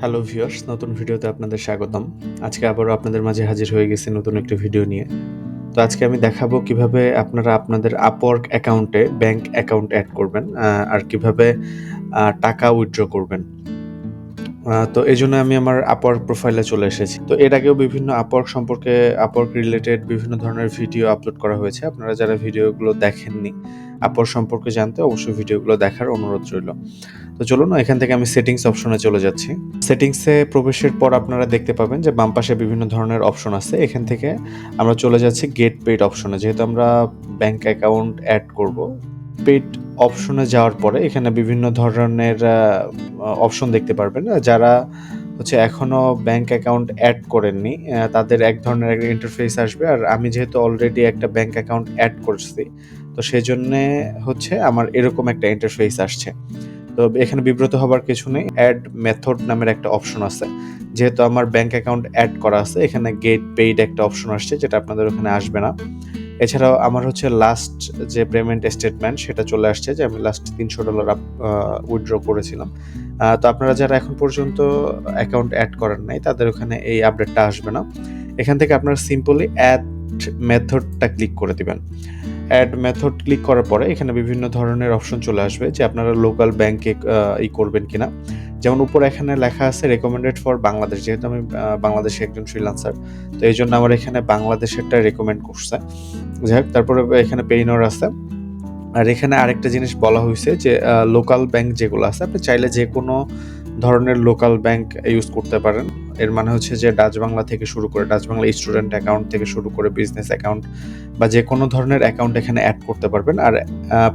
Hello viewers, নতুন ভিডিওতে আপনাদের স্বাগতম। আজকে আবারও আপনাদের মাঝে হাজির হয়ে গেছি নতুন একটি ভিডিও নিয়ে। তো আজকে আমি দেখাবো কিভাবে আপনারা আপনাদের Upwork অ্যাকাউন্টে ব্যাংক অ্যাকাউন্ট এড করবেন, আর কিভাবে টাকা উইথড্র করবেন। তো এজন্য আমি আমার Upwork প্রোফাইলে চলে এসেছি। তো এর আগেও বিভিন্ন Upwork সম্পর্কে Upwork রিলেটেড বিভিন্ন ধরনের ভিডিও আপলোড করা হয়েছে। আপনারা যারা ভিডিওগুলো দেখেননি, Upwork সম্পর্কে জানতে অবশ্যই ভিডিওগুলো দেখার অনুরোধ রইল। তো চলুন এখান থেকে আমি সেটিংস অপশনে চলে যাচ্ছি। সেটিংসে প্রবেশের পর আপনারা দেখতে পাবেন যে বাম পাশে বিভিন্ন ধরনের অপশন আছে। এখান থেকে আমরা চলে যাচ্ছি গেট পেইড অপশনে। যেহেতু আমরা ব্যাংক অ্যাকাউন্ট অ্যাড করব, পেইড অপশনে যাওয়ার পরে এখানে বিভিন্ন ধরনের অপশন দেখতে পারবেন। যারা এখনো ব্যাংক অ্যাকাউন্ট অ্যাড করেননি, তাদের এক ধরনের একটা ইন্টারফেস আসবে। আর আমি যেহেতু অলরেডি একটা ব্যাংক অ্যাকাউন্ট অ্যাড করছি, তো সেজন্যে আমার এরকম একটা ইন্টারফেস আসছে। তো এখানে বিব্রত হবার কিছু নেই। অ্যাড মেথড নামের একটা অপশন আছে। যেহেতু আমার ব্যাংক অ্যাকাউন্ট অ্যাড করা আছে, এখানে গেট পেইড একটা অপশন আসছে, যেটা আপনাদের ওখানে আসবে না। এছাড়াও আমার লাস্ট যে পেমেন্ট স্টেটমেন্ট সেটা চলে আসছে, যে আমি লাস্ট $300 উইথড্র করেছিলাম। তো আপনারা যারা এখন পর্যন্ত অ্যাকাউন্ট অ্যাড করেন নাই, তাদের ওখানে এই আপডেটটা আসবে না। এখান থেকে আপনারা সিম্পলি অ্যাড মেথডটা ক্লিক করে দিবেন। অ্যাড মেথড ক্লিক করার পরে এখানে বিভিন্ন ধরনের অপশন চলে আসবে, যে আপনারা লোকাল ব্যাংকে করবেন কিনা। যেমন উপরে এখানে লেখা আছে রেকমেন্ডেড ফর বাংলাদেশ। যেহেতু আমি বাংলাদেশে একজন ফ্রিল্যান্সার, তো এই জন্য আমার এখানে বাংলাদেশেরটা রেকমেন্ড করছে। যাই হোক, তারপরে এখানে পেইনর আছে। আর এখানে আরেকটা জিনিস বলা হয়েছে যে লোকাল ব্যাংক যেগুলো আছে, আপনি চাইলে যে কোনো ধরনের লোকাল ব্যাংক ইউজ করতে পারেন। এর মানে যে ডাচ বাংলা থেকে শুরু করে, ডাচ বাংলা স্টুডেন্ট অ্যাকাউন্ট থেকে শুরু করে বিজনেস অ্যাকাউন্ট বা যে কোনো ধরনের অ্যাকাউন্ট এখানে অ্যাড করতে পারবেন। আর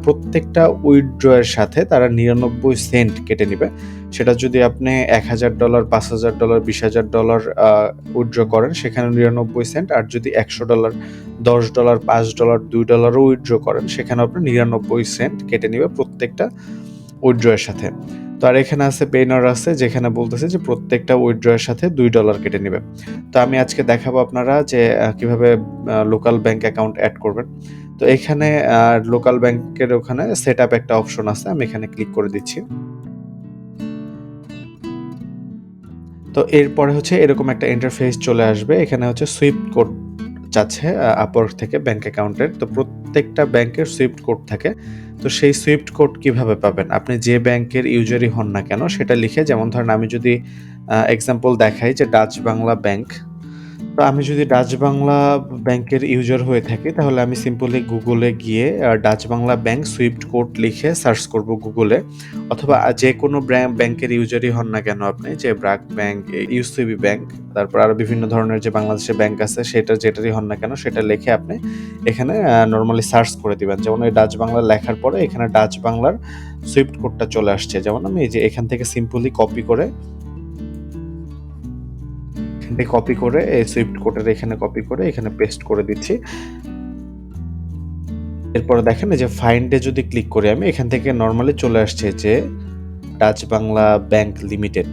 প্রত্যেকটা উইথড্র এর সাথে তারা 99 সেন্ট কেটে নেবে। সেটা যদি আপনি $1,000, $5,000, $20,000 উইথড্র করেন, সেখানে 99 সেন্ট। আর যদি $100, $10, $5, $2 উইথড্র করেন, সেখানে আপনি 99 সেন্ট কেটে নেবে প্রত্যেকটা উইথড্র এর সাথে। তো আর এখানে আছে পেইনর আছে, যেখানে বলতেছে যে প্রত্যেকটা উইথড্র এর সাথে $2 কেটে নেবে। তো আমি আজকে দেখাবো আপনারা যে কিভাবে লোকাল ব্যাংক অ্যাকাউন্ট অ্যাড করবেন। তো এখানে লোকাল ব্যাংকের ওখানে সেট আপ একটা অপশন আছে, আমি এখানে ক্লিক করে দিচ্ছি। তো এরপরে এরকম একটা ইন্টারফেস চলে আসবে। এখানে সুইফট কোড চাচ্ছে Upwork থেকে ব্যাংক অ্যাকাউন্টের। তো প্রত্যেকটা ব্যাংকের সুইফট কোড থাকে। তো সেই সুইফট কোড কিভাবে পাবেন? আপনি যে ব্যাংকের ইউজারই হন না কেন, সেটা লিখে, যেমন ধরেন আমি যদি এক্সাম্পল দেখাই যে ডাচ বাংলা ব্যাংক। তো আমি যদি ডাচ বাংলা ব্যাংকের ইউজার হয়ে থাকি, তাহলে আমি সিম্পলি গুগলে গিয়ে Dutch Bangla bank Swift code লিখে সার্চ করব গুগলে। অথবা যে কোনো ব্যাংকের ইউজারই হন না কেন আপনি, যে ব্র্যাক ব্যাংক, ইউসিবি ব্যাংক, তারপর আরো বিভিন্ন ধরনের যে বাংলাদেশে ব্যাংক আছে, যেটারই হন না কেন, সেটা লিখে আপনি এখানে নরমালি সার্চ করে দিবেন। যেমন এই ডাচ বাংলা লেখার পরে এখানে ডাচ বাংলার সুইফট কোডটা চলে আসছে। যেমন আমি এই যে এখান থেকে সিম্পলি কপি করে এই সুইফট কোডের এখানে কপি করে এখানে পেস্ট করে দিচ্ছি। এরপরে দেখেন এই যে ফাইন্ডে যদি ক্লিক করি, আমি এখান থেকে নরমালি চলে আসছে যে ডাচ বাংলা ব্যাংক লিমিটেড।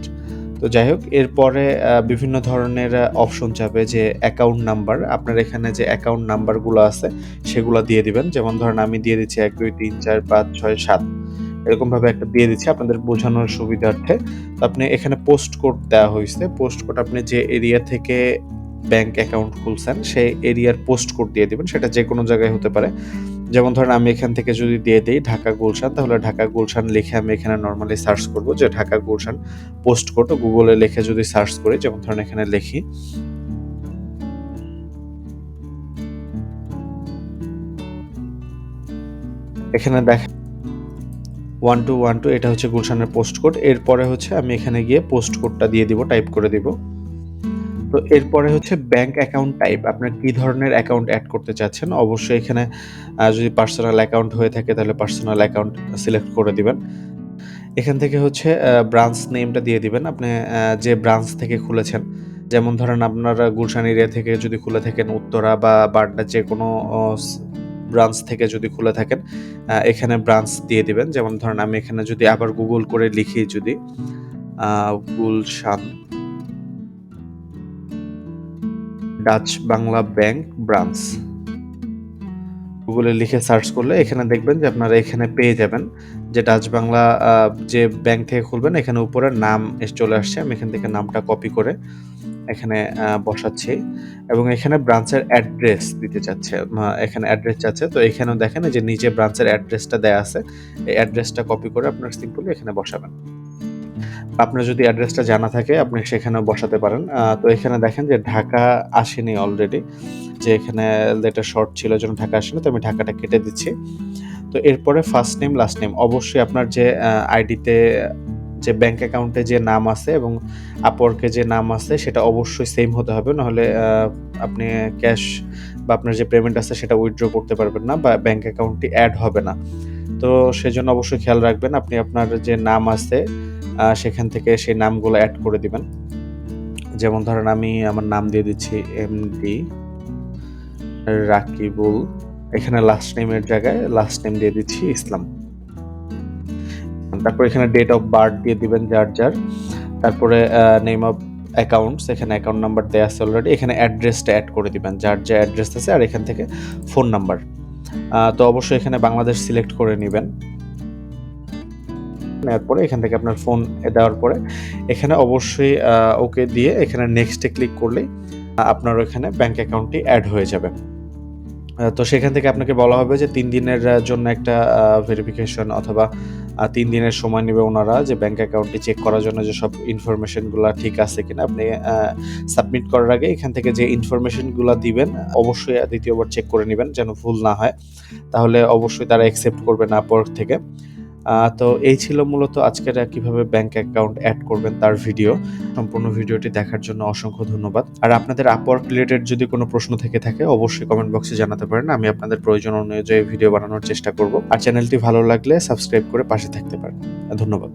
তো যাই হোক, এরপরে বিভিন্ন ধরনের অপশন চাবে, যে অ্যাকাউন্ট নাম্বার। আপনার এখানে যে অ্যাকাউন্ট নাম্বারগুলো আছে সেগুলো দিয়ে দিবেন। যেমন ধরেন আমি দিয়ে দিচ্ছি 1 2 3 4 5 6 7, এরকম ভাবে একটা দিয়ে দিচ্ছি আপনাদের বোঝানোর সুবিধার্থে। তো আপনি এখানে পোস্ট কোড দেওয়া হয়েছে। পোস্ট কোড আপনি যে এরিয়া থেকে ব্যাংক অ্যাকাউন্ট খুলছেন সেই এরিয়ার পোস্ট কোড দিয়ে দিবেন। সেটা যে কোনো জায়গায় হতে পারে। যেমন ধরেন আমি এখান থেকে যদি দিয়ে দেই ঢাকা গুলশান, তাহলে ঢাকা গুলশান লিখে আমি এখানে নরমালি সার্চ করব যে ঢাকা গুলশান পোস্ট কোড। গুগলে লিখে যদি সার্চ করি, যেমন ধরেন এখানে লিখি, এখানে দেখেন 1212, এটা গুলশানের পোস্ট কোড। এরপরে আমি এখানে গিয়ে পোস্ট কোডটা দিয়ে দিব, টাইপ করে দিব। তো এরপরে ব্যাংক অ্যাকাউন্ট টাইপ, আপনার কি ধরনের অ্যাকাউন্ট অ্যাড করতে চাচ্ছেন। অবশ্যই এখানে যদি পার্সোনাল অ্যাকাউন্ট হয়ে থাকে, তাহলে পার্সোনাল অ্যাকাউন্ট সিলেক্ট করে দিবেন। এখান থেকে ব্রাঞ্চ নেমটা দিয়ে দিবেন, আপনি যে ব্রাঞ্চ থেকে খুলেছেন। যেমন ধরেন আপনারা গুলশান এরিয়া থেকে যদি খুলে থাকেন, উত্তরা বা বাড্ডা যে কোনো ব্রাঞ্চ থেকে যদি খুলে থাকেন, এখানে ব্রাঞ্চ দিয়ে দিবেন। যেমন ধরেন আমি এখানে যদি আবার গুগল করে লিখি, যদি Gulshan Dutch Bangla bank branch গুগলে লিখে সার্চ করলে এখানে দেখবেন যে আপনারা এখানে পেয়ে যাবেন যে ডাচ বাংলা যে ব্যাংক থেকে খুলবেন এখানে উপরে নাম চলে আসছে। আমি এখান থেকে নামটা কপি করে এখানে বসাচ্ছি এবং এখানে ব্রাঞ্চের অ্যাড্রেস দিতে চাচ্ছে। এখানে অ্যাড্রেস চাচ্ছে। তো এখানেও দেখেন যে নিচে ব্রাঞ্চের অ্যাড্রেসটা দেয়া আছে। এই অ্যাড্রেসটা কপি করে আপনার সিম্পলি এখানে বসাবেন। আপনার যদি অ্যাড্রেসটা জানা থাকে আপনি সেখানেও বসাতে পারেন। তো এখানে দেখেন যে ঢাকা আসেনি অলরেডি। যে এখানে লেটার শর্ট ছিল এজন্য ঢাকা আসেনি। তো আমি ঢাকাটা কেটে দিচ্ছি। তো এরপরে ফার্স্ট নেম লাস্ট নেম অবশ্যই আপনার যে আইডিতে যে ব্যাংক অ্যাকাউন্টে যে নাম আছে এবং আপওয়ার্কে যে নাম আছে সেটা অবশ্যই সেম হতে হবে, নাহলে আপনি ক্যাশ বা আপনার যে পেমেন্ট আছে সেটা উইথড্র করতে পারবেন না বা ব্যাংক অ্যাকাউন্টটি অ্যাড হবে না। তো সেজন্য অবশ্যই খেয়াল রাখবেন আপনি আপনার যে নাম আছে সেখান থেকে সেই নামগুলো অ্যাড করে দিবেন। যেমন ধরেন আমি আমার নাম দিয়ে দিচ্ছি এমডি রাকিবুল। এখানে লাস্ট নেমের জায়গায় লাস্ট নেম দিয়ে দিচ্ছি ইসলাম। তারপর এখানে ডেট অফ বার্থ দিয়ে দিবেন যার। তারপরে নেম অফ অ্যাকাউন্টস, এখানে অ্যাকাউন্ট নাম্বার দেয়া আছে অলরেডি। এখানে অ্যাড্রেসটা অ্যাড করে দিবেন, যার যে অ্যাড্রেস আছে আর এখান থেকে ফোন নাম্বার। তো অবশ্যই এখানে বাংলাদেশ সিলেক্ট করে নিবেন। নেওয়ার পরে এখান থেকে আপনার ফোন দেওয়ার পরে এখানে অবশ্যই ওকে দিয়ে এখানে নেক্সটে ক্লিক করলেই আপনার ওখানে ব্যাংক অ্যাকাউন্টটি অ্যাড হয়ে যাবে। তো সেখান থেকে আপনাকে বলা হবে যে ৩ দিনের জন্য একটা ভেরিফিকেশন অথবা ৩ দিনের সময় নেবে ওনারা যে ব্যাংক অ্যাকাউন্টটি চেক করার জন্য যে সব ইনফরমেশনগুলা ঠিক আছে কিনা। আপনি সাবমিট করার আগে এখান থেকে যে ইনফরমেশনগুলা দিবেন অবশ্যই দ্বিতীয়বার চেক করে নিবেন যেন ভুল না হয়। তাহলে অবশ্যই তারা অ্যাকসেপ্ট করবে না আপওয়ার্ক থেকে। তো এই ছিল মূলত আজকের কিভাবে ব্যাংক অ্যাকাউন্ট অ্যাড করবেন তার ভিডিও। সম্পূর্ণ ভিডিওটি দেখার জন্য অসংখ্য ধন্যবাদ। আর আপনাদের আপওয়ার্ক রিলেটেড যদি কোনো প্রশ্ন থেকে থাকে অবশ্যই কমেন্ট বক্সে জানাতে পারেন। আমি আপনাদের প্রয়োজন অনুযায়ী ভিডিও বানানোর চেষ্টা করব। আর চ্যানেলটি ভালো লাগলে সাবস্ক্রাইব করে পাশে থাকতে পারেন। ধন্যবাদ।